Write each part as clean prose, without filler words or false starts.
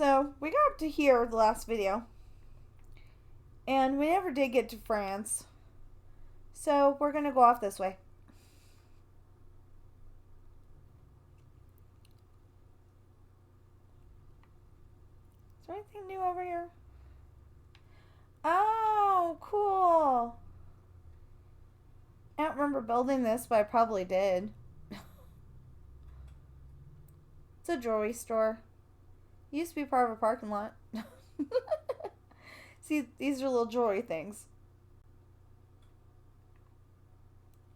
So we got up to here the last video, and we never did get to France. So we're gonna go off this way. Is there anything new over here? Oh, cool. I don't remember building this, but I probably did. It's a jewelry store. It used to be part of a parking lot. See, these are little jewelry things.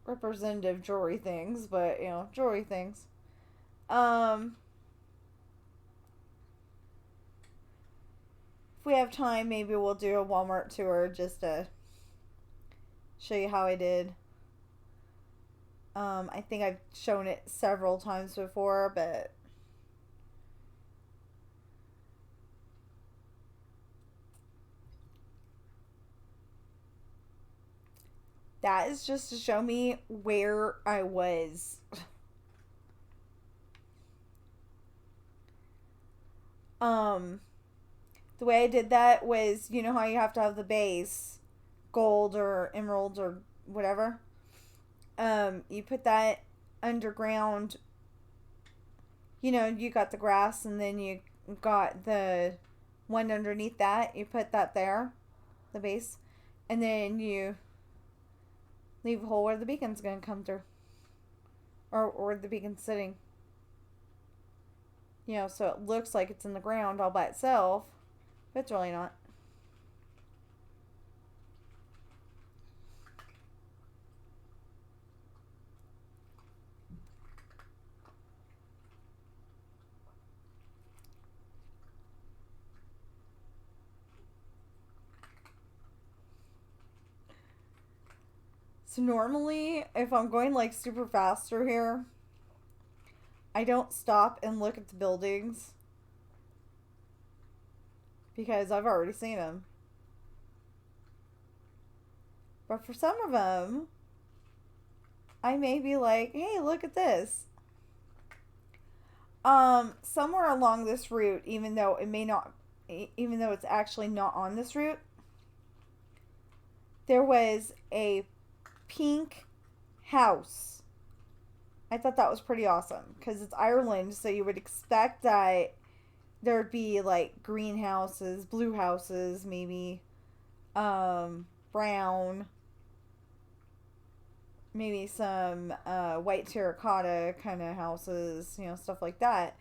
Representative jewelry things, but jewelry things. If we have time, maybe we'll do a Walmart tour just to show you how I did. I think I've shown it several times before, but that is just to show me where I was. The way I did that was, you know how you have to have the base, gold or emerald or whatever. You put that underground. You got the grass, and then you got the one underneath that. You put that there, the base, and then you leave a hole where the beacon's gonna come through, or the beacon's sitting. So it looks like it's in the ground all by itself, but it's really not. So normally, if I'm going like super fast through here, I don't stop and look at the buildings because I've already seen them. But for some of them, I may be like, hey, look at this. Somewhere along this route, even though it's actually not on this route, there was a pink house. I thought that was pretty awesome because it's Ireland, so you would expect that there'd be like greenhouses, blue houses, maybe brown, maybe some white terracotta kind of houses, stuff like that.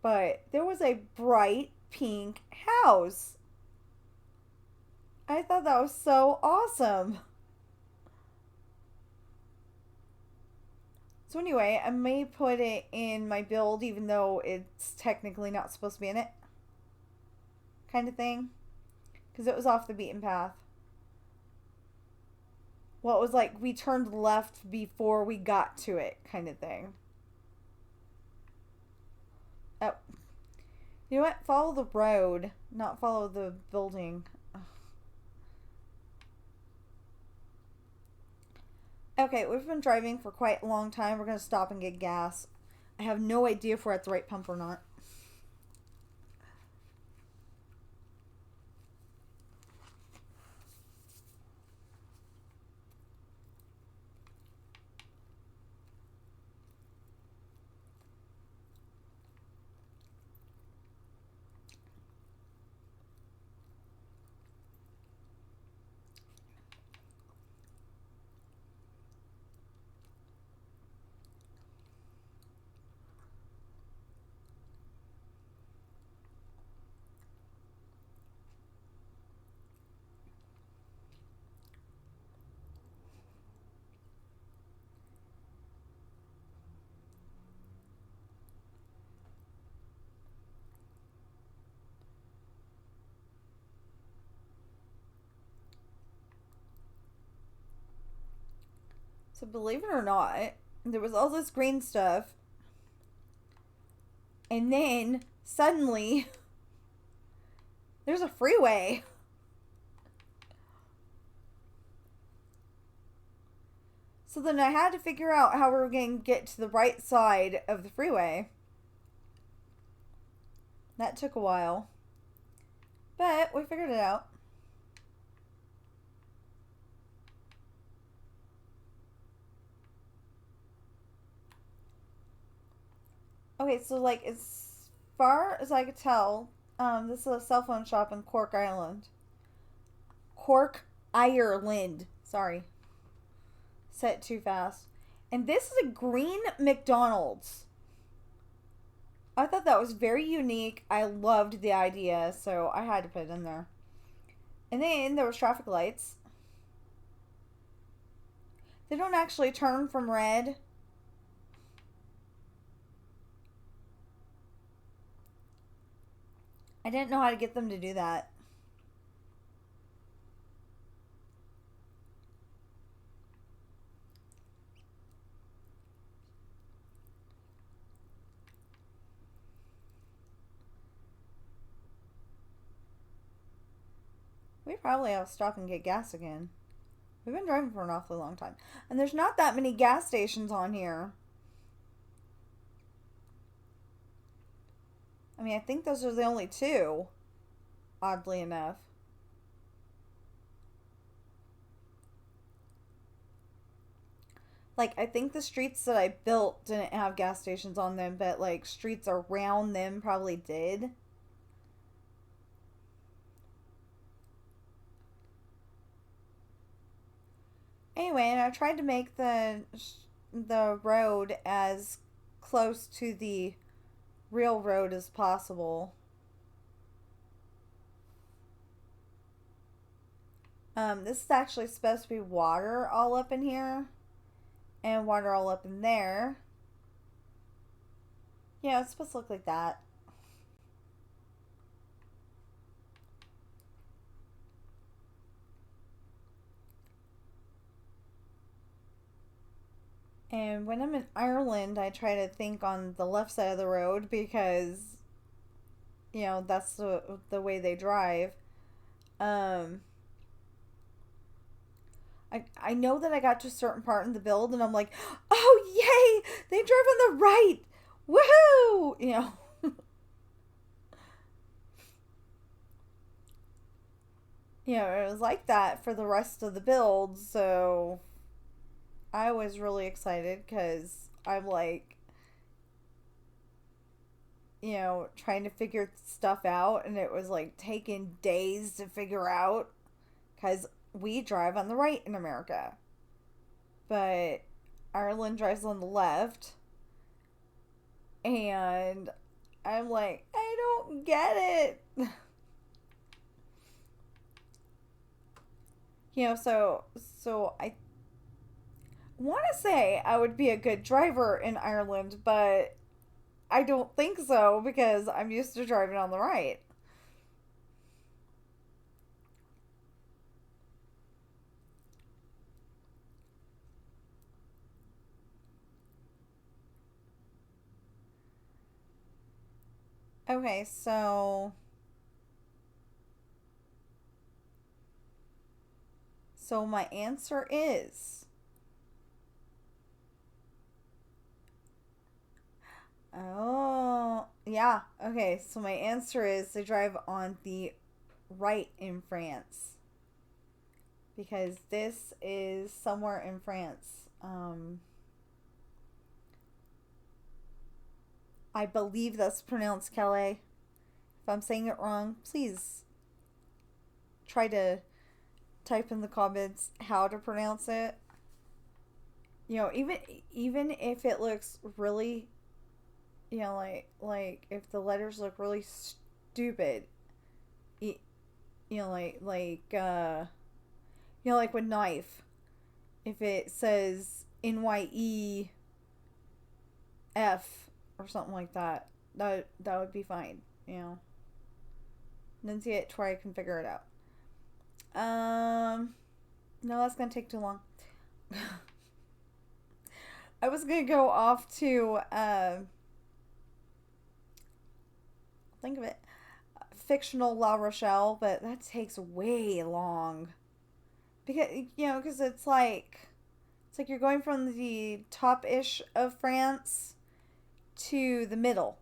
But there was a bright pink house. I thought that was so awesome. So anyway, I may put it in my build even though it's technically not supposed to be in it. Kind of thing. Because it was off the beaten path. Well, it was like we turned left before we got to it, kind of thing. Oh. You know what? Follow the road, not follow the building. Okay, we've been driving for quite a long time. We're going to stop and get gas. I have no idea if we're at the right pump or not. So believe it or not, there was all this green stuff. And then suddenly there's a freeway. So then I had to figure out how we were going to get to the right side of the freeway. That took a while. But we figured it out. Okay, so like as far as I could tell, this is a cell phone shop in Cork Island. Cork, Ireland. Sorry, said it too fast. And this is a green McDonald's. I thought that was very unique. I loved the idea, so I had to put it in there. And then there was traffic lights. They don't actually turn from red. I didn't know how to get them to do that. We probably have to stop and get gas again. We've been driving for an awfully long time. And there's not that many gas stations on here. I mean, I think those are the only two, oddly enough. Like, I think the streets that I built didn't have gas stations on them, but like streets around them probably did. Anyway, and I tried to make the road as close to the real road as possible. This is actually supposed to be water all up in here and water all up in there. Yeah, it's supposed to look like that. And when I'm in Ireland, I try to think on the left side of the road because, that's the way they drive. Um, I know that I got to a certain part in the build and I'm like, oh, yay! They drive on the right! Woohoo! It was like that for the rest of the build, so I was really excited because I'm like, trying to figure stuff out, and it was like taking days to figure out because we drive on the right in America, but Ireland drives on the left, and I'm like, I don't get it. So I want to say I would be a good driver in Ireland, but I don't think so because I'm used to driving on the right. Okay, so my answer is, oh, yeah. Okay, so my answer is they drive on the right in France because this is somewhere in France. I believe that's pronounced Calais. If I'm saying it wrong, please try to type in the comments how to pronounce it. Even if it looks really, like if the letters look really stupid, you like with knife, if it says NYEF or something like that, that would be fine. And then see it, try can figure it out. No, that's gonna take too long. I was gonna go off to think of it, fictional La Rochelle, but that takes way long because because it's like you're going from the top ish of France to the middle.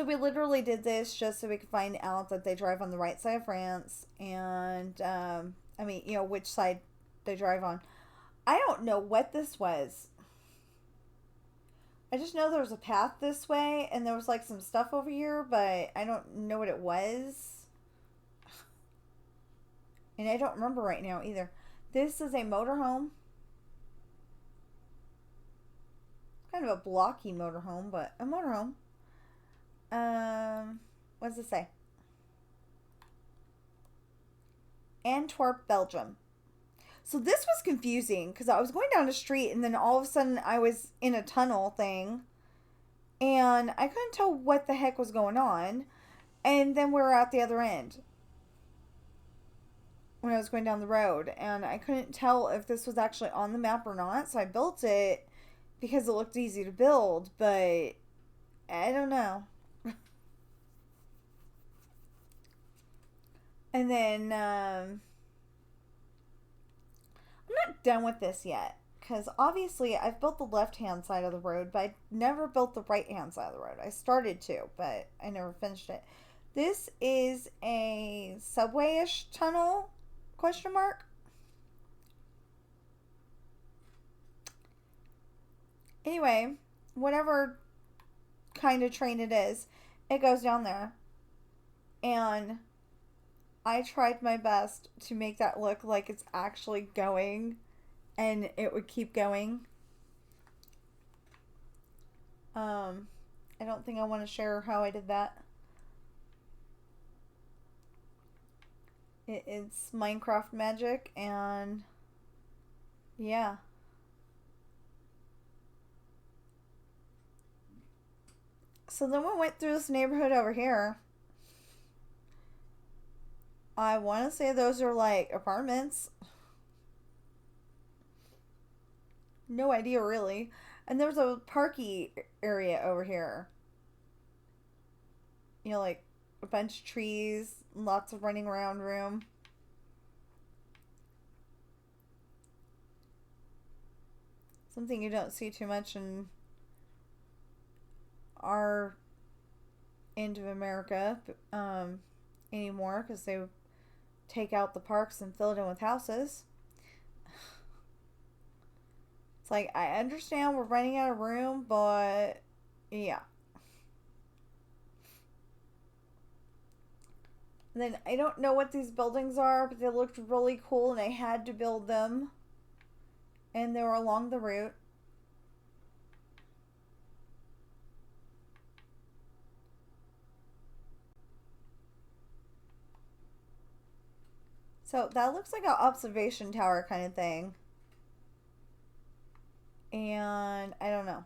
So we literally did this just so we could find out that they drive on the right side of France, and I mean, which side they drive on. I don't know what this was. I just know there was a path this way, and there was like some stuff over here, but I don't know what it was. And I don't remember right now either. This is a motorhome. Kind of a blocky motorhome, but a motorhome. What does it say? Antwerp, Belgium. So this was confusing because I was going down the street and then all of a sudden I was in a tunnel thing and I couldn't tell what the heck was going on. And then we were at the other end when I was going down the road and I couldn't tell if this was actually on the map or not. So I built it because it looked easy to build, but I don't know. And then I'm not done with this yet because obviously I've built the left hand side of the road, but I never built the right hand side of the road. I started to, but I never finished it. This is a subway-ish tunnel, question mark. Anyway, whatever kind of train it is, it goes down there. And I tried my best to make that look like it's actually going and it would keep going. I don't think I want to share how I did that. It's Minecraft magic and yeah. So then we went through this neighborhood over here. I want to say those are like apartments. No idea really. And there's a parky area over here. Like a bunch of trees, lots of running around room. Something you don't see too much in our end of America anymore because they take out the parks and fill it in with houses. It's like, I understand we're running out of room, but yeah. And then I don't know what these buildings are, but they looked really cool and I had to build them. And they were along the route. So that looks like an observation tower kind of thing. And I don't know.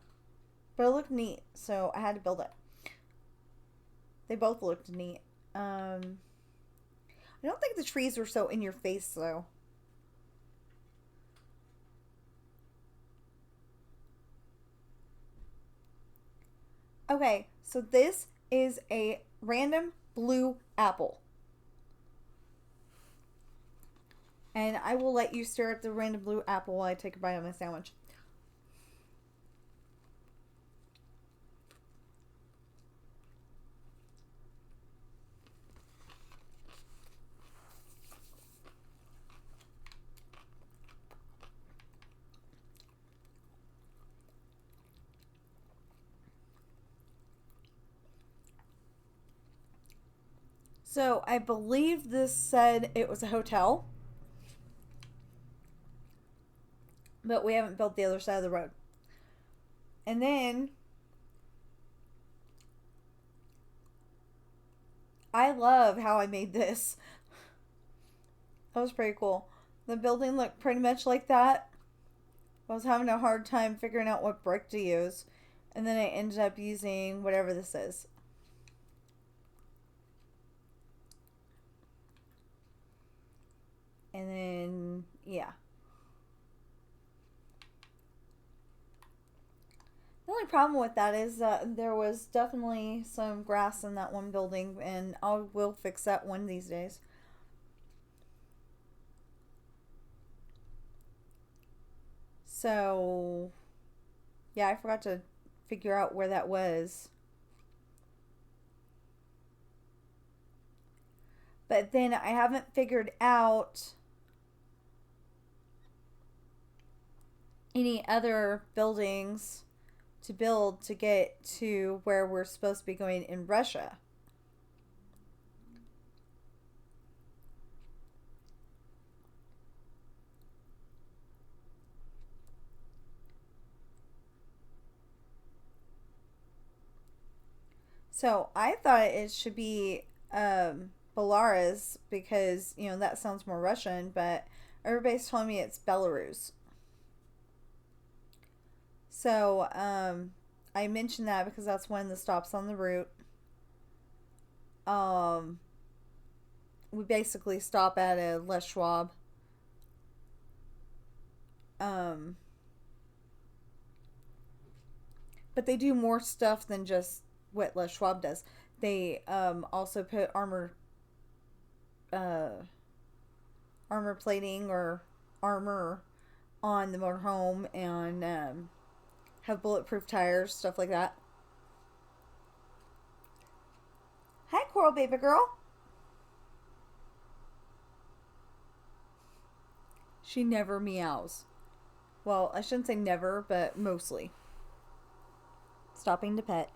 But it looked neat, so I had to build it. They both looked neat. I don't think the trees were so in your face though. Okay, so this is a random blue apple. And I will let you stare at the random blue apple while I take a bite of my sandwich. So I believe this said it was a hotel. But we haven't built the other side of the road. And then I love how I made this. That was pretty cool. The building looked pretty much like that. I was having a hard time figuring out what brick to use. And then I ended up using whatever this is. And then, yeah. The only problem with that is that there was definitely some grass in that one building, and I will fix that one these days. So, yeah, I forgot to figure out where that was. But then I haven't figured out any other buildings to build to get to where we're supposed to be going in Russia. So I thought it should be Belarus because, that sounds more Russian, but everybody's telling me it's Belarus. So I mentioned that because that's one of the stops on the route. Um, we basically stop at a Les Schwab. Um, but they do more stuff than just what Les Schwab does. They also put uh, armor plating or armor on the motorhome and have bulletproof tires, stuff like that. Hi, Coral Baby Girl. She never meows. Well, I shouldn't say never, but mostly. Stopping to pet.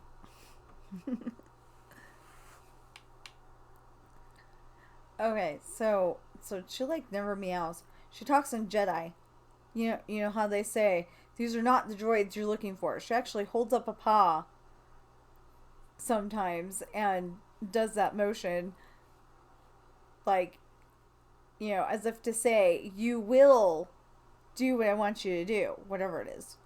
Okay, so she like never meows. She talks in Jedi. You know how they say these are not the droids you're looking for. She actually holds up a paw sometimes and does that motion like, as if to say, you will do what I want you to do, whatever it is.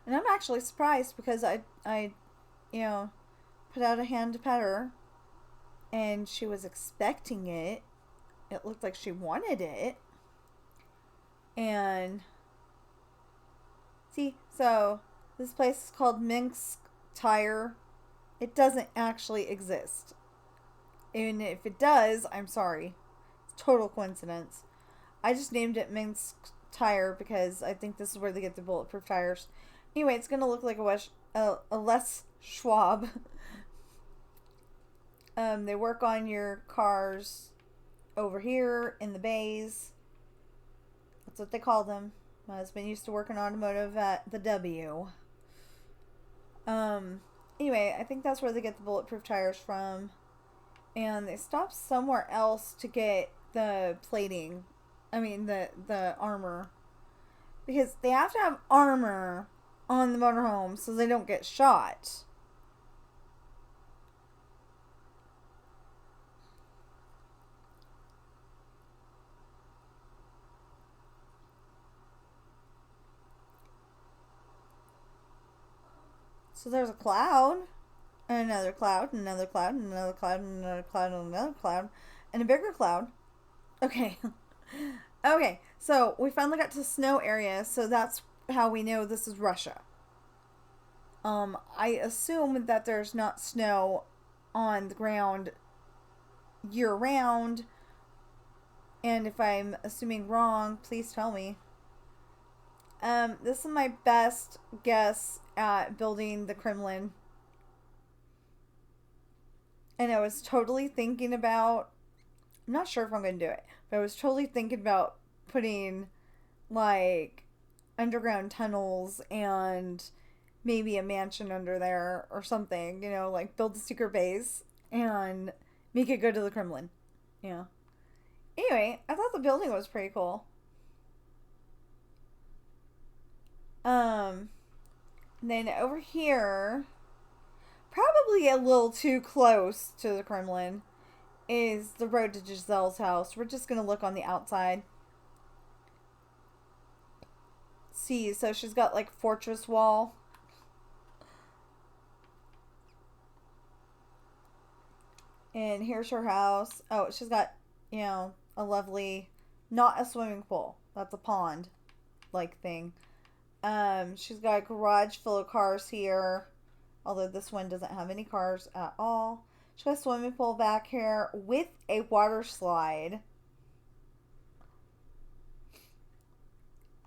And I'm actually surprised because I put out a hand to pet her and she was expecting it. It looked like she wanted it. And see, so this place is called Minsk Tire. It doesn't actually exist. And if it does, I'm sorry. It's total coincidence. I just named it Minsk Tire because I think this is where they get the bulletproof tires. Anyway, it's going to look like a Les Schwab. They work on your cars over here in the bays. That's what they call them. My husband used to work in automotive at the W. Anyway, I think that's where they get the bulletproof tires from. And they stop somewhere else to get the plating. I mean, the armor. Because they have to have armor on the motorhome so they don't get shot. So there's a cloud, and another cloud, and another cloud, and another cloud, and another cloud, and another cloud, and a bigger cloud. Okay. Okay, so we finally got to the snow area, so that's how we know this is Russia. I assume that there's not snow on the ground year round, and if I'm assuming wrong, please tell me. This is my best guess at building the Kremlin. And I was totally thinking about, I'm not sure if I'm going to do it, but I was totally thinking about putting like underground tunnels and maybe a mansion under there or something, like build a secret base and make it go to the Kremlin. Yeah. Anyway, I thought the building was pretty cool. Then over here, probably a little too close to the Kremlin, is the road to Giselle's house. We're just going to look on the outside. See, so she's got like fortress wall. And here's her house. Oh, she's got, a lovely, not a swimming pool. That's a pond like thing. She's got a garage full of cars here. Although this one doesn't have any cars at all. She's got a swimming pool back here with a water slide.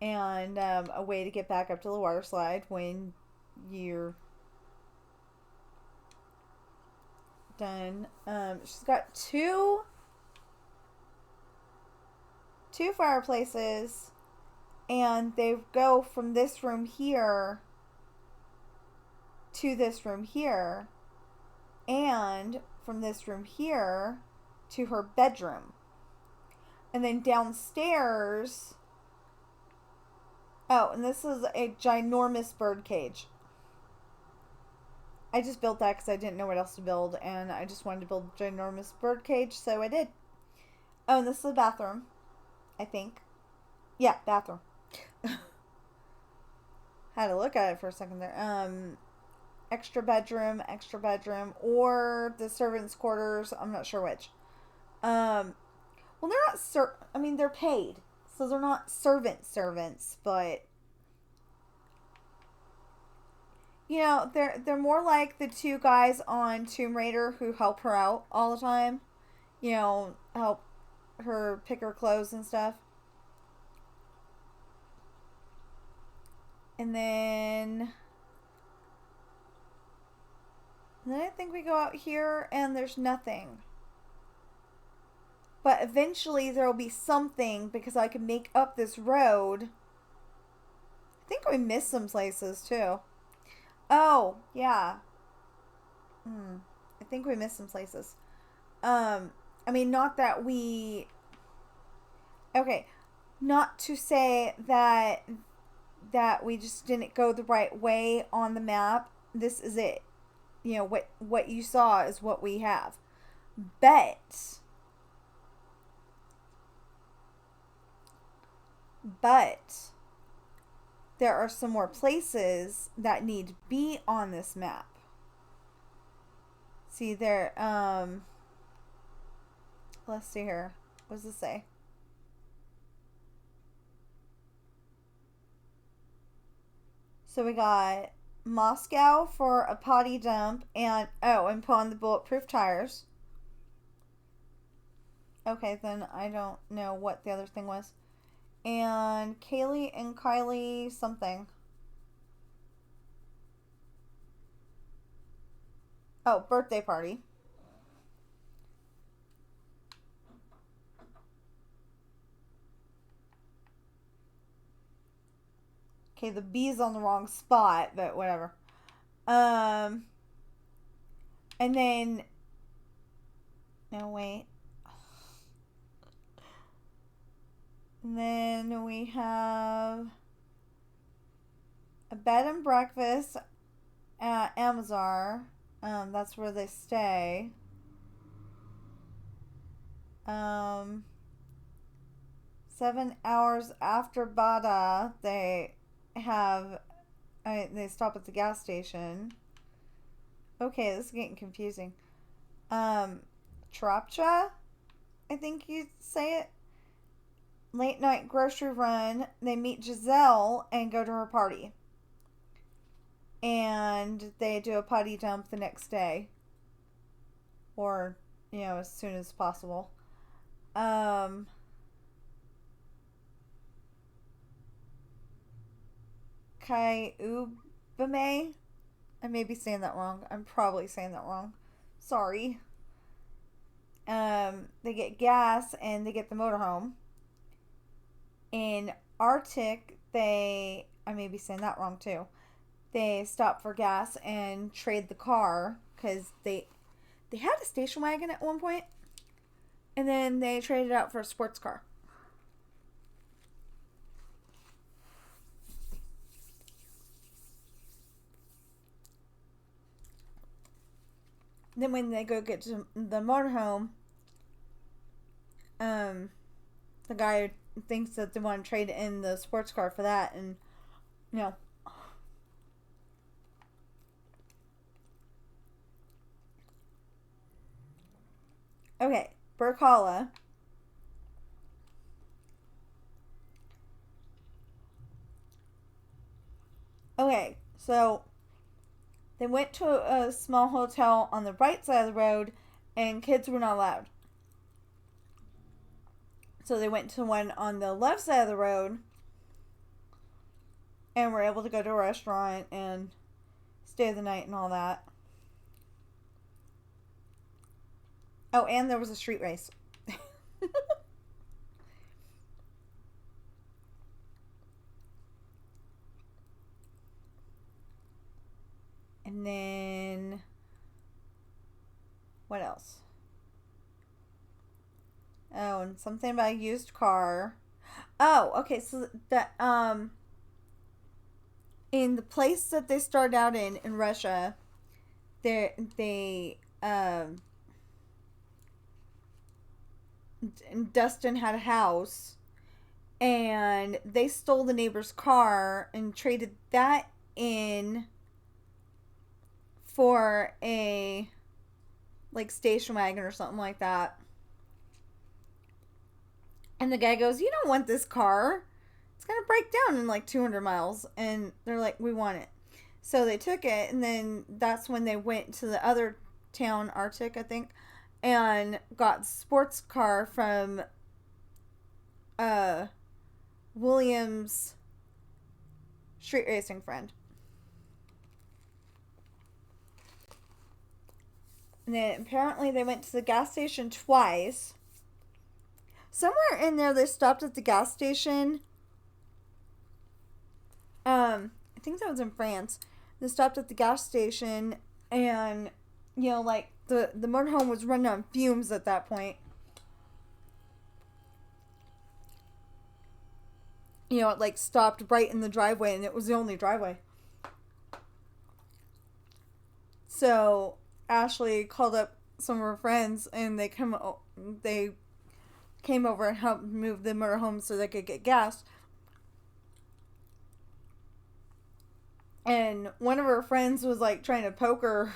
and a way to get back up to the water slide when you're done. She's got two fireplaces, and they go from this room here to this room here, and from this room here to her bedroom. And then downstairs, oh, and this is a ginormous bird cage. I just built that because I didn't know what else to build, and I just wanted to build a ginormous bird cage, so I did. Oh, and this is the bathroom, I think. Yeah, bathroom. Had to look at it for a second there. Extra bedroom, or the servants' quarters. I'm not sure which. Well, they're not I mean, they're paid, so they're not servants, but you know, they're more like the two guys on Tomb Raider who help her out all the time. You know, help her pick her clothes and stuff. And then I think we go out here and there's nothing. But eventually there will be something because I can make up this road. I think we missed some places too. Oh, yeah. I think we missed some places. I mean, not that we... Okay. Not to say that we just didn't go the right way on the map. This is it. You know, what you saw is what we have. But there are some more places that need to be on this map. See there, let's see here. What does it say? So we got Moscow for a potty dump and put on the bulletproof tires. Okay, then I don't know what the other thing was. And Kaylee and Kylie something. Oh, birthday party. Okay, the B's on the wrong spot, but whatever. And then... No, wait. And then we have a bed and breakfast at Amazar. That's where they stay. 7 hours after Bada, they stop at the gas station. Okay, this is getting confusing. Tropcha, I think you say it. Late night grocery run. They meet Giselle and go to her party. And they do a potty dump the next day. Or, you know, as soon as possible. Kyubame? I may be saying that wrong. I'm probably saying that wrong. Sorry. They get gas and they get the motorhome. In Arctic, I may be saying that wrong too. They stop for gas and trade the car because they had a station wagon at one point, and then they traded it out for a sports car. Then when they go get to the motorhome, the guy thinks that they want to trade in the sports car for that, and you know. Okay, Burkhala. Okay, so they went to a small hotel on the right side of the road, and kids were not allowed. So they went to one on the left side of the road, and we're able to go to a restaurant and stay the night and all that. Oh, and there was a street race. And then what else? Oh, and something about a used car. Oh, okay. So that in the place that they started out in Russia, they Dustin had a house, and they stole the neighbor's car and traded that in for a like station wagon or something like that. And the guy goes, "You don't want this car. It's going to break down in like 200 miles." And they're like, "We want it." So they took it, and then that's when they went to the other town, Arctic, I think, and got the sports car from William's street racing friend. And then apparently they went to the gas station twice. Somewhere in there they stopped at the gas station. I think that was in France. They stopped at the gas station, and like the motorhome was running on fumes at that point. It like stopped right in the driveway, and it was the only driveway. So Ashley called up some of her friends, and they came over and helped move the motorhome so they could get gas. And one of her friends was like trying to poke her,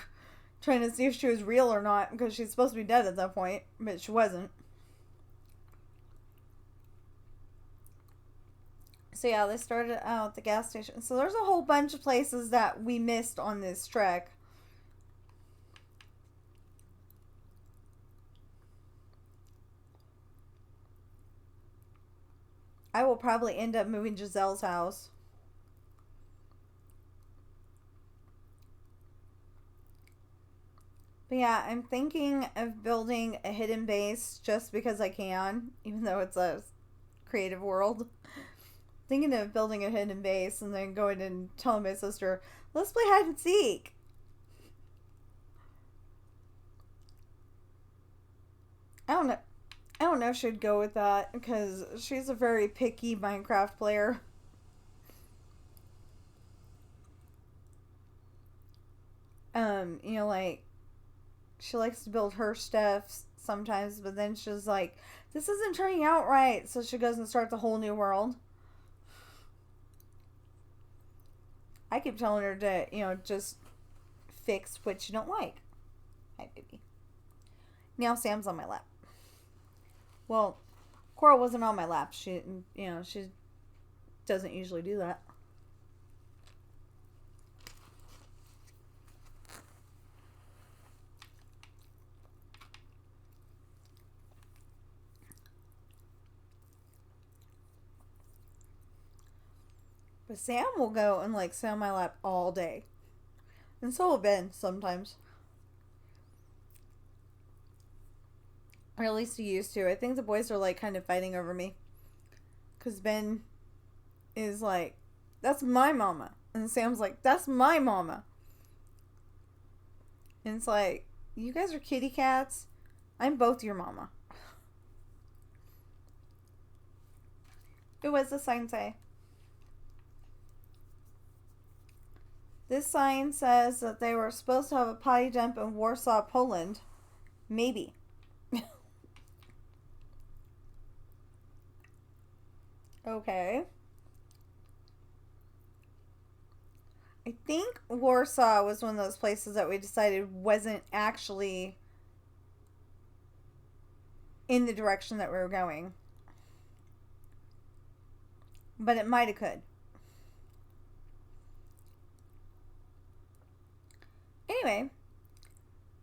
trying to see if she was real or not, because she's supposed to be dead at that point, but she wasn't. So yeah, they started out at the gas station. So there's a whole bunch of places that we missed on this trek. I will probably end up moving Giselle's house. But yeah, I'm thinking of building a hidden base just because I can, even though it's a creative world. Thinking of building a hidden base and then going and telling my sister, "Let's play hide and seek." I don't know. I don't know if she'd go with that because she's a very picky Minecraft player. Like she likes to build her stuff sometimes, but then she's like, "This isn't turning out right," so she goes and starts a whole new world. I keep telling her to, just fix what you don't like. Hi, baby. Now Sam's on my lap. Well, Coral wasn't on my lap. She doesn't usually do that. But Sam will go and like sit on my lap all day. And so will Ben sometimes. Or at least he used to. I think the boys are like kind of fighting over me. Because Ben is like, "That's my mama." And Sam's like, "That's my mama." And it's like, you guys are kitty cats. I'm both your mama. It was the sign say. This sign says that they were supposed to have a potty dump in Warsaw, Poland. Maybe. Okay. I think Warsaw was one of those places that we decided wasn't actually in the direction that we were going. But it might have could. Anyway,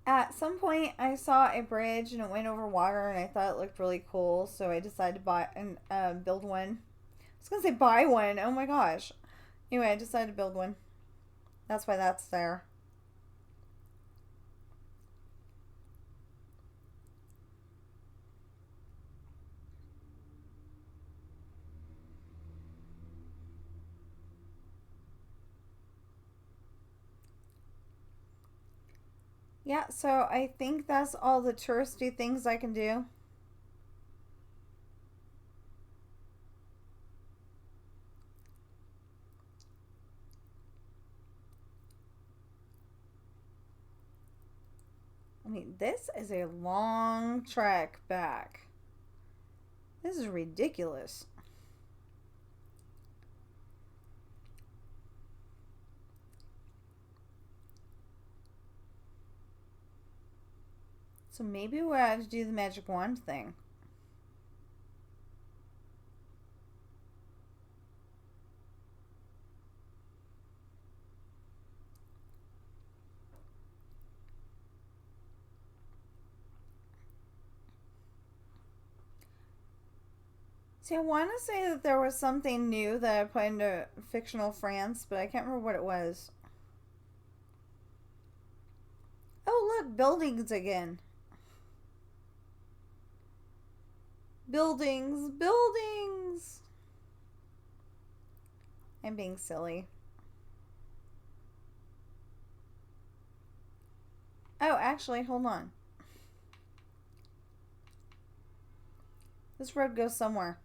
at some point I saw a bridge and it went over water and I thought it looked really cool, so I decided to buy and build one. I was gonna say buy one. Oh my gosh, Anyway, I decided to build one. That's why that's there. Yeah, so I think that's all the touristy things I can do. I mean, this is a long trek back. This is ridiculous. So maybe we'll have to do the magic wand thing. See, I want to say that there was something new that I put into fictional France, but I can't remember what it was. Oh, look, buildings again. Buildings, buildings. I'm being silly. Oh, actually, hold on. This road goes somewhere.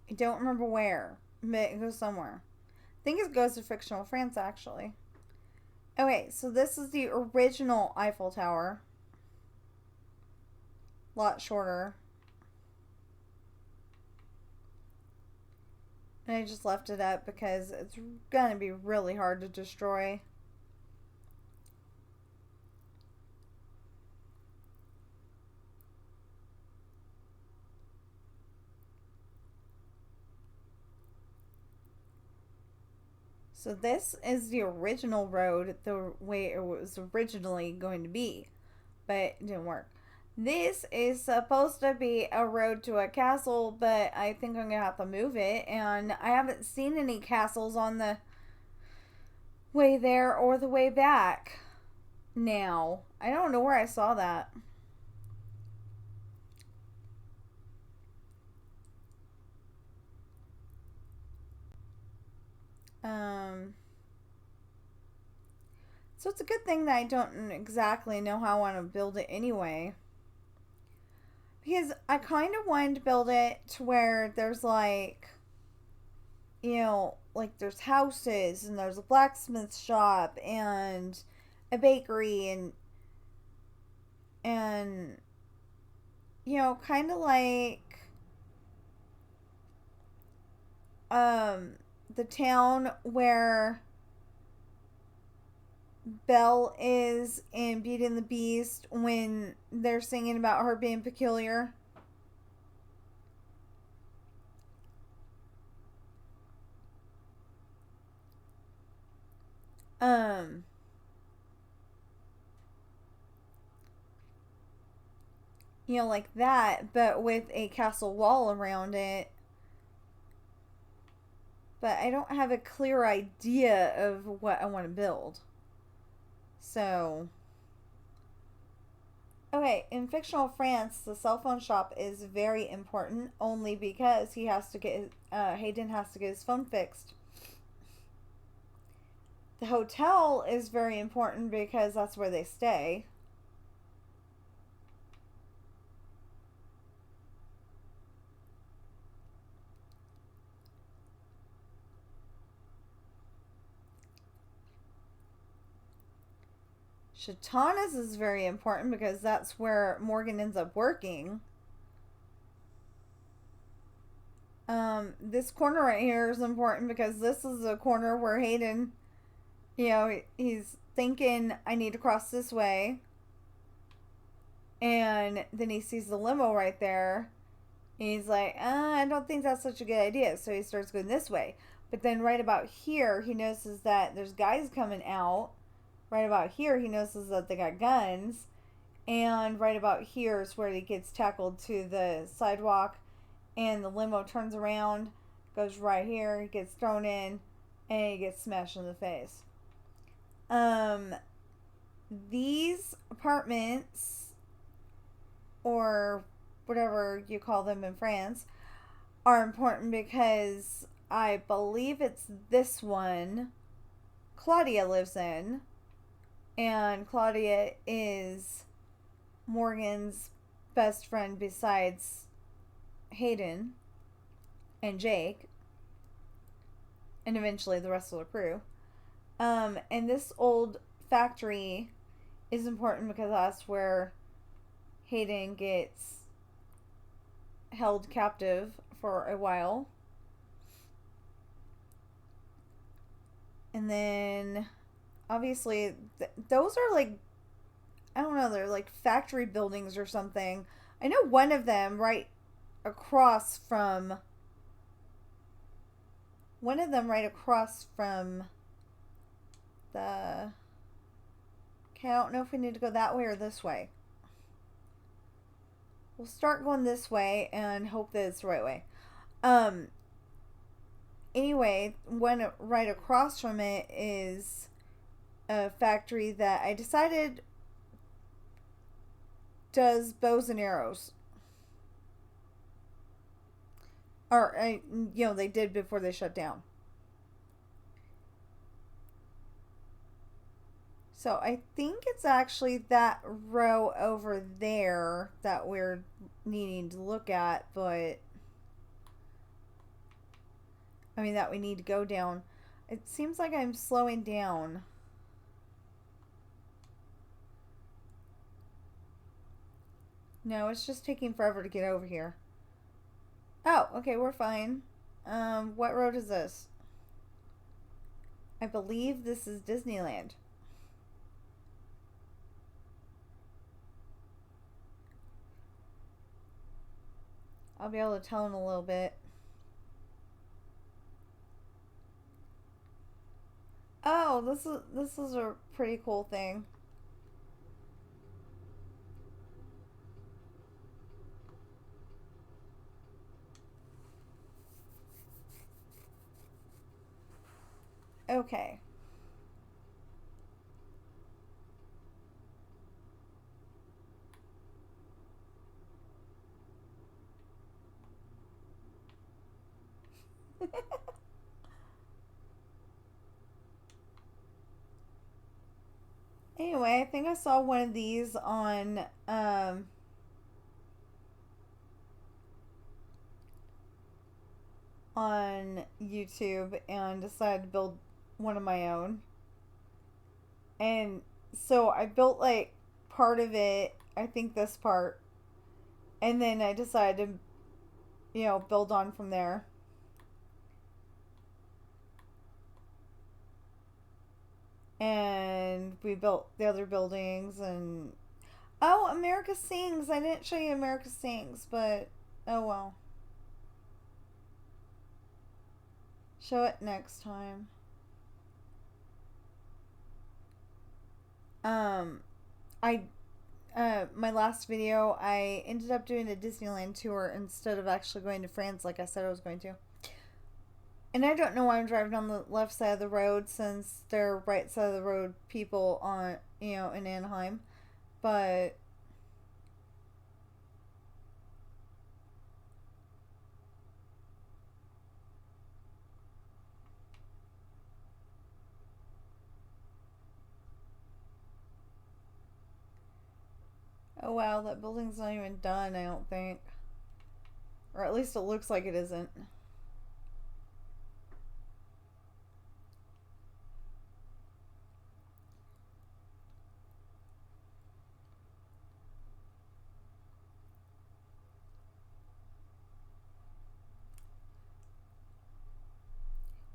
I don't remember where, but it goes somewhere. I think it goes to fictional France, actually. Okay, so this is the original Eiffel Tower. A lot shorter. And I just left it up because it's gonna be really hard to destroy. So this is the original road, the way it was originally going to be, but it didn't work. This is supposed to be a road to a castle, but I think I'm gonna have to move it, and I haven't seen any castles on the way there or the way back. Now, I don't know where I saw that. Um, so it's a good thing that I don't exactly know how I want to build it anyway. Because I kind of wanted to build it to where there's like, like there's houses and there's a blacksmith shop and a bakery and kind of like um the town where Belle is in Beauty and the Beast when they're singing about her being peculiar. Um, like that, but with a castle wall around it. But I don't have a clear idea of what I want to build. So, okay, in fictional France, the cell phone shop is very important only because he has to get Hayden has to get his phone fixed. The hotel is very important because that's where they stay. Chatanas is very important because that's where Morgan ends up working. This corner right here is important because this is a corner where Hayden, he's thinking, I need to cross this way. And then he sees the limo right there. And he's like, I don't think that's such a good idea. So he starts going this way. But then right about here, he notices that there's guys coming out. Right about here, he notices that they got guns. And right about here is where he gets tackled to the sidewalk, and the limo turns around, goes right here, he gets thrown in, and he gets smashed in the face. These apartments, or whatever you call them in France, are important because I believe it's this one Claudia lives in, and Claudia is Morgan's best friend besides Hayden and Jake, and eventually the rest of the crew. And this old factory is important because that's where Hayden gets held captive for a while. And then, obviously, those are like, I don't know, they're like factory buildings or something. I know one of them right across from the. Okay, I don't know if we need to go that way or this way. We'll start going this way and hope that it's the right way. Anyway, one right across from it is a factory that I decided does bows and arrows. Or, they did before they shut down. So I think it's actually that row over there that we're needing to look at, but I mean that we need to go down. It seems like I'm slowing down. No, it's just taking forever to get over here. Oh, okay, we're fine. What road is this? I believe this is Disneyland. I'll be able to tell in a little bit. Oh, this is a pretty cool thing. Okay. Anyway, I think I saw one of these on YouTube and decided to build one of my own. And so I built like part of it, I think this part, and then I decided to, build on from there. And we built the other buildings and oh, America Sings. I didn't show you America Sings, but oh well. Show it next time. I my last video, I ended up doing a Disneyland tour instead of actually going to France like I said I was going to. And I don't know why I'm driving on the left side of the road since they're right side of the road people on, in Anaheim. But oh wow, that building's not even done, I don't think. Or at least it looks like it isn't.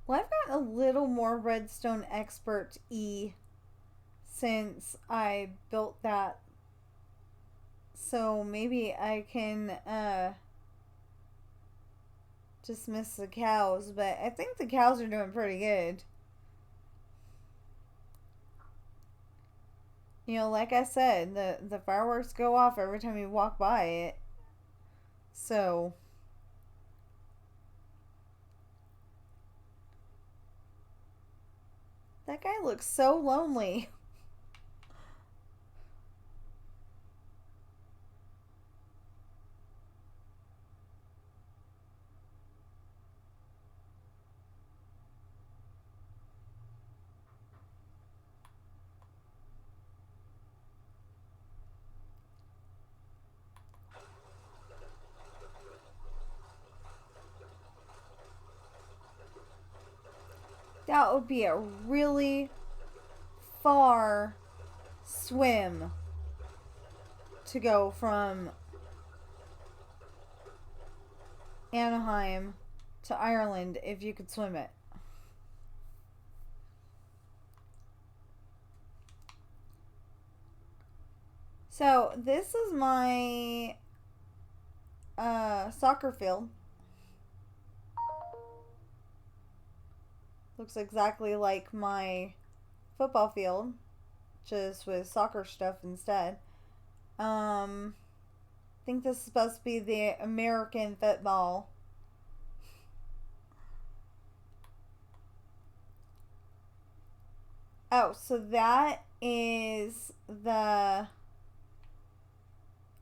Well, I've gotten a little more Redstone Expert E since I built that. So maybe I can dismiss the cows, but I think the cows are doing pretty good. You know, like I said, the fireworks go off every time you walk by it. So, that guy looks so lonely. That would be a really far swim to go from Anaheim to Ireland if you could swim it. So this is my soccer field. Looks exactly like my football field, just with soccer stuff instead. I think this is supposed to be the American football. Oh, so that is the,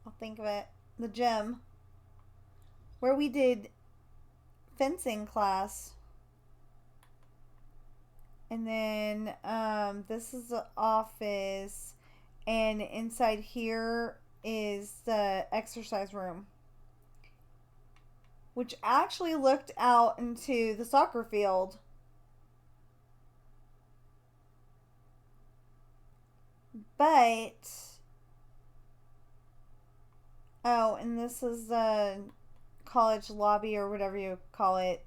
I'll think of it, the gym where we did fencing class. And then this is the office, and inside here is the exercise room, which actually looked out into the soccer field. But, oh, and this is the college lobby or whatever you call it.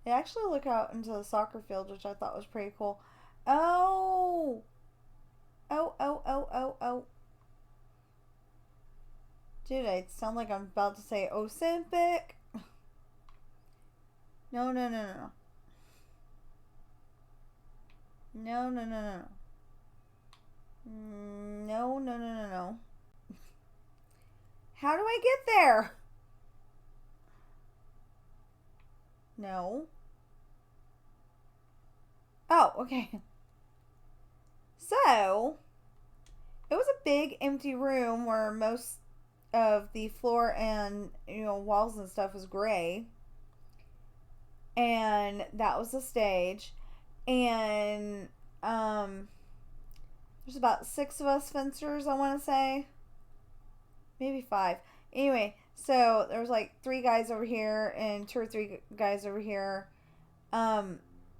They actually look out into the soccer field, which I thought was pretty cool. Oh! Oh. Dude, I sound like I'm about to say Ozempic. No. No. How do I get there? No. Oh, okay. So, it was a big empty room where most of the floor and, walls and stuff was gray. And that was the stage. And, there's about 6 of us fencers, I want to say. Maybe 5. Anyway, so there was like 3 guys over here and 2 or 3 guys over here.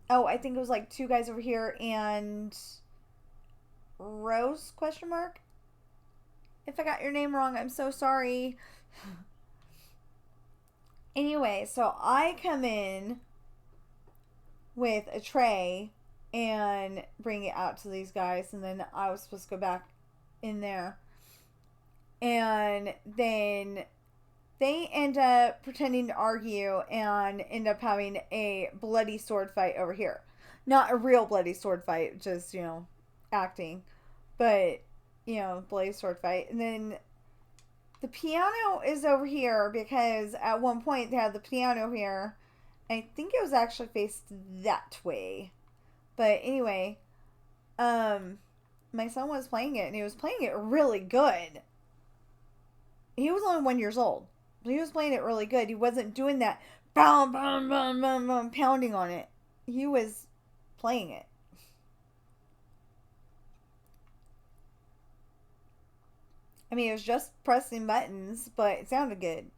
I think it was like 2 guys over here and Rose, question mark? If I got your name wrong, I'm so sorry. Anyway, so I come in with a tray and bring it out to these guys, and then I was supposed to go back in there. And then they end up pretending to argue and end up having a bloody sword fight over here. Not a real bloody sword fight, just, acting. But, bloody sword fight. And then the piano is over here because at one point they had the piano here. I think it was actually faced that way. But anyway, my son was playing it and he was playing it really good. He was only 1 year old. But he was playing it really good. He wasn't doing that bam, bam, bam, bam, bam, pounding on it. He was playing it. I mean, it was just pressing buttons, but it sounded good.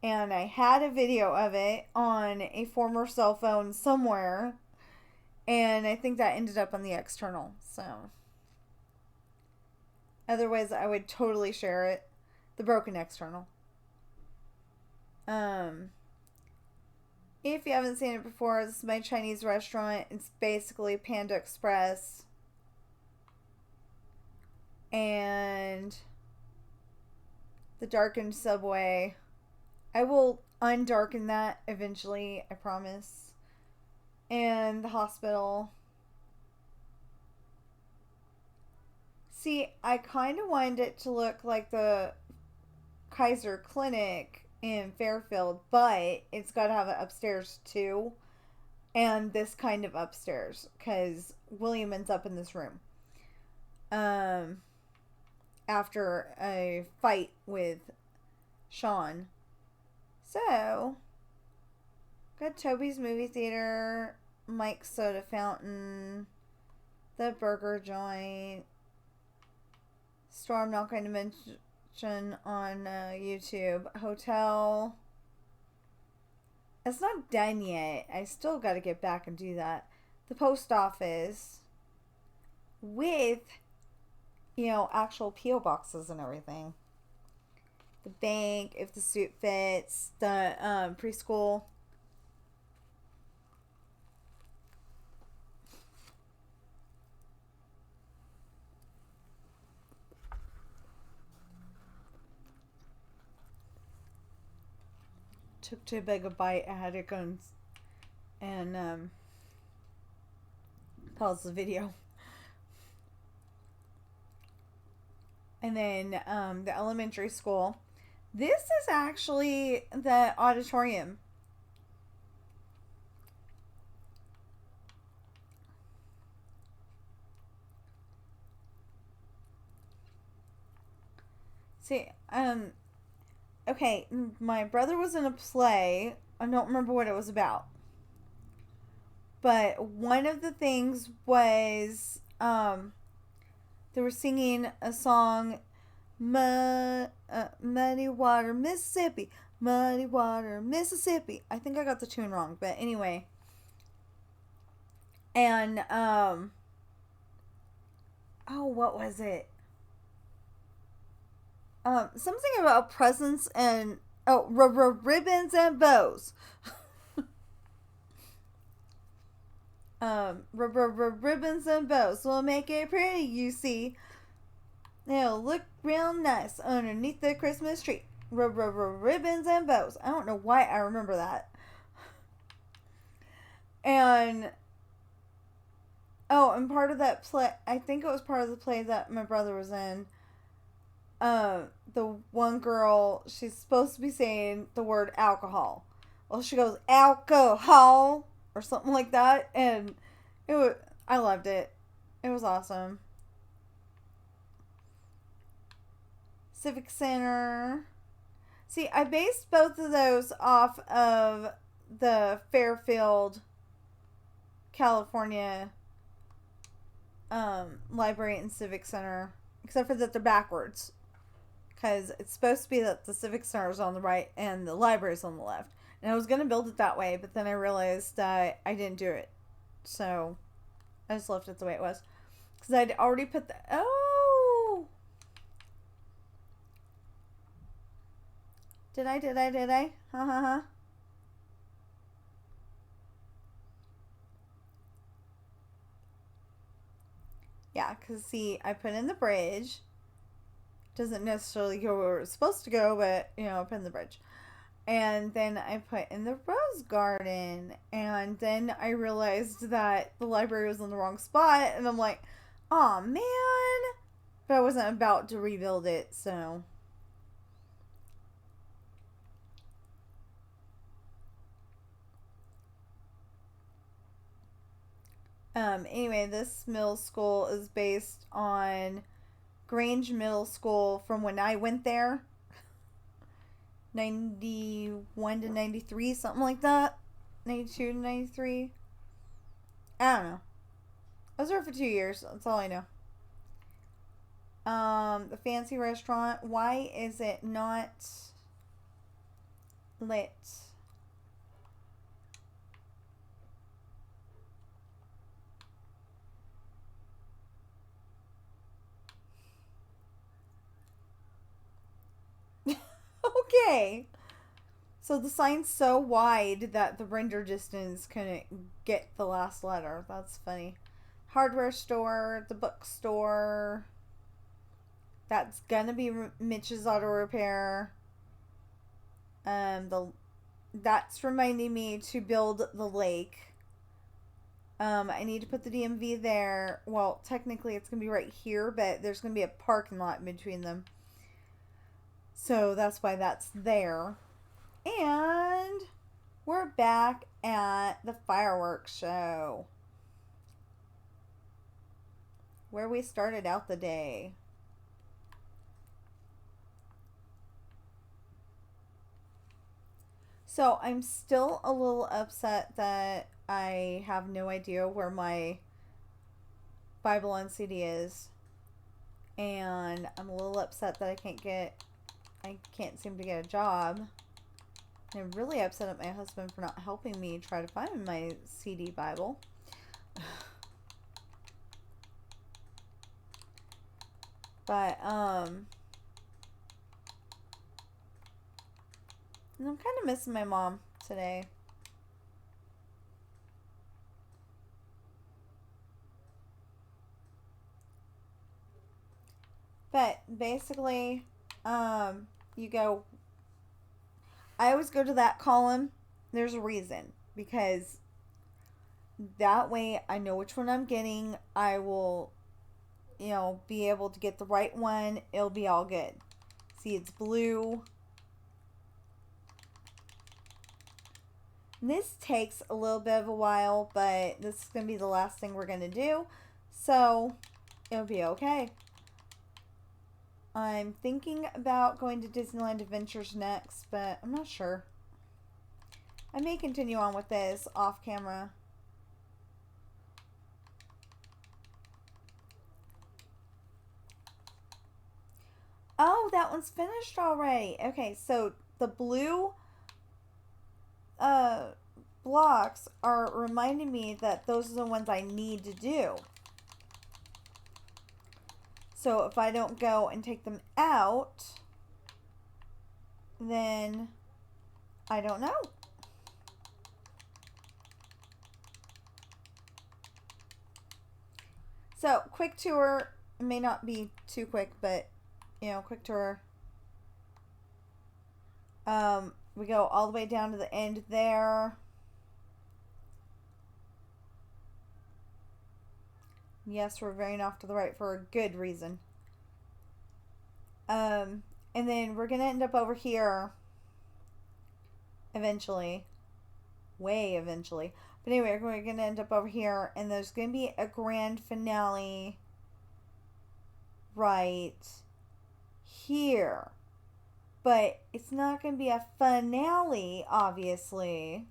And I had a video of it on a former cell phone somewhere. And I think that ended up on the external. So, otherwise, I would totally share it. The broken external. If you haven't seen it before, this is my Chinese restaurant. It's basically Panda Express. And the darkened subway. I will undarken that eventually, I promise. and the hospital. See, I kind of wanted it to look like the Kaiser Clinic in Fairfield, but it's got to have it upstairs too. And this kind of upstairs, because William ends up in this room. After a fight with Sean. So, got Toby's movie theater, Mike's soda fountain, the burger joint, store I'm not going to mention on YouTube, hotel. It's not done yet. I still got to get back and do that. The post office with, actual P.O. boxes and everything. The bank, if the suit fits, the preschool. Took too big a bite. I had to go and pause the video. And then the elementary school. This is actually the auditorium. See, okay, my brother was in a play. I don't remember what it was about. But one of the things was, they were singing a song, Muddy Water, Mississippi, Muddy Water, Mississippi. I think I got the tune wrong, but anyway. And, what was it? Something about presents and, ribbons and bows. Ribbons and bows will make it pretty, you see. They'll look real nice underneath the Christmas tree. Ribbons and bows. I don't know why I remember that. And, and part of that play, I think it was part of the play that my brother was in. The one girl, she's supposed to be saying the word alcohol. Well, she goes, alcohol, or something like that, and I loved it. It was awesome. Civic Center. See, I based both of those off of the Fairfield, California, Library and Civic Center, except for that they're backwards. Because it's supposed to be that the Civic Center is on the right and the library is on the left. And I was going to build it that way, but then I realized that I didn't do it. So, I just left it the way it was. Because I'd already put the... Oh! Did I? Ha. Yeah, because see, I put in the bridge. Doesn't necessarily go where it's supposed to go, but, I put in the bridge. And then I put in the rose garden. And then I realized that the library was in the wrong spot. And I'm like, aw, man. But I wasn't about to rebuild it, so... Anyway, this middle school is based on Grange Middle School from when I went there. 91 to 93, something like that. 92 to 93. I don't know. I was there for 2 years. That's all I know. The fancy restaurant. Why is it not lit? Okay. So the sign's so wide that the render distance couldn't get the last letter. That's funny. Hardware store, the bookstore. That's gonna be Mitch's Auto Repair. That's reminding me to build the lake. I need to put the DMV there. Well, technically it's going to be right here, but there's going to be a parking lot in between them. So that's why that's there. And we're back at the fireworks show, where we started out the day. So I'm still a little upset that I have no idea where my Bible on CD is. And I'm a little upset that I can't seem to get a job. And I'm really upset at my husband for not helping me try to find my CD Bible. But, and I'm kind of missing my mom today. But basically, you go, I always go to that column. There's a reason. Because that way I know which one I'm getting. I will, be able to get the right one. It'll be all good. See, it's blue. This takes a little bit of a while, but this is going to be the last thing we're going to do. So, it'll be okay. I'm thinking about going to Disneyland Adventures next, but I'm not sure. I may continue on with this off camera. Oh, that one's finished already. Okay, so the blue blocks are reminding me that those are the ones I need to do. So if I don't go and take them out, then I don't know. So quick tour. It may not be too quick, but quick tour. We go all the way down to the end there. Yes, we're veering off to the right for a good reason. And then we're going to end up over here eventually. Way eventually. But anyway, we're going to end up over here, and there's going to be a grand finale right here. But it's not going to be a finale, obviously.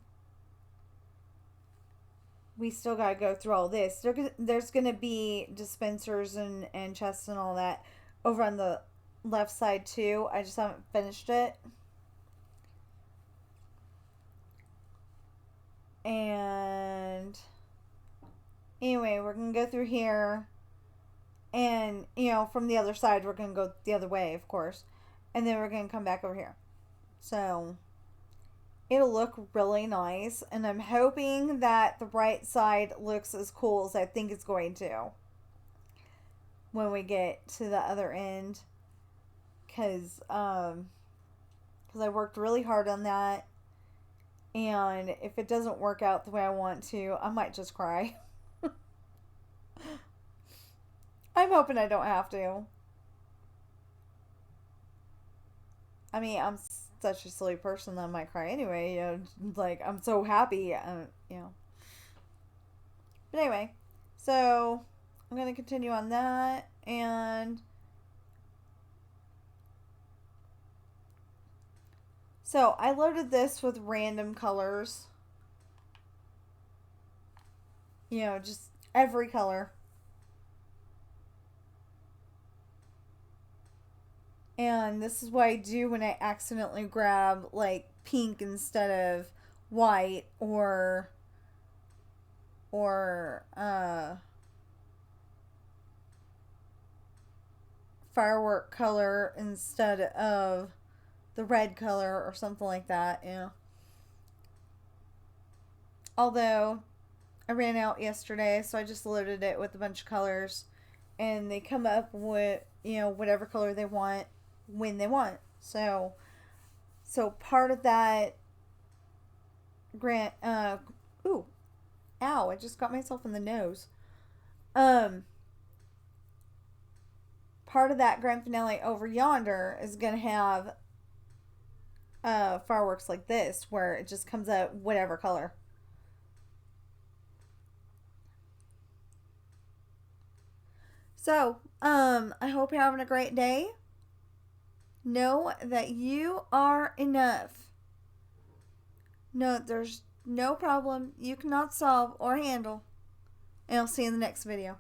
We still got to go through all this. There's going to be dispensers and chests and all that over on the left side too. I just haven't finished it. And anyway, we're going to go through here. And, from the other side, we're going to go the other way, of course. And then we're going to come back over here. So it'll look really nice, and I'm hoping that the right side looks as cool as I think it's going to when we get to the other end, because I worked really hard on that, and if it doesn't work out the way I want to, I might just cry. I'm hoping I don't have to. I mean, I'm such a silly person that I might cry anyway. Like, I'm so happy, But anyway, so I'm going to continue on that. And so I loaded this with random colors. Just every color. And this is what I do when I accidentally grab like pink instead of white, or firework color instead of the red color or something like that, Although I ran out yesterday, so I just loaded it with a bunch of colors, and they come up with, whatever color they want when they want. So part of that Ow, I just got myself in the nose. Part of that grand finale over yonder is going to have fireworks like this, where it just comes out whatever color. So, I hope you're having a great day. Know that you are enough. Know that there's no problem you cannot solve or handle. And I'll see you in the next video.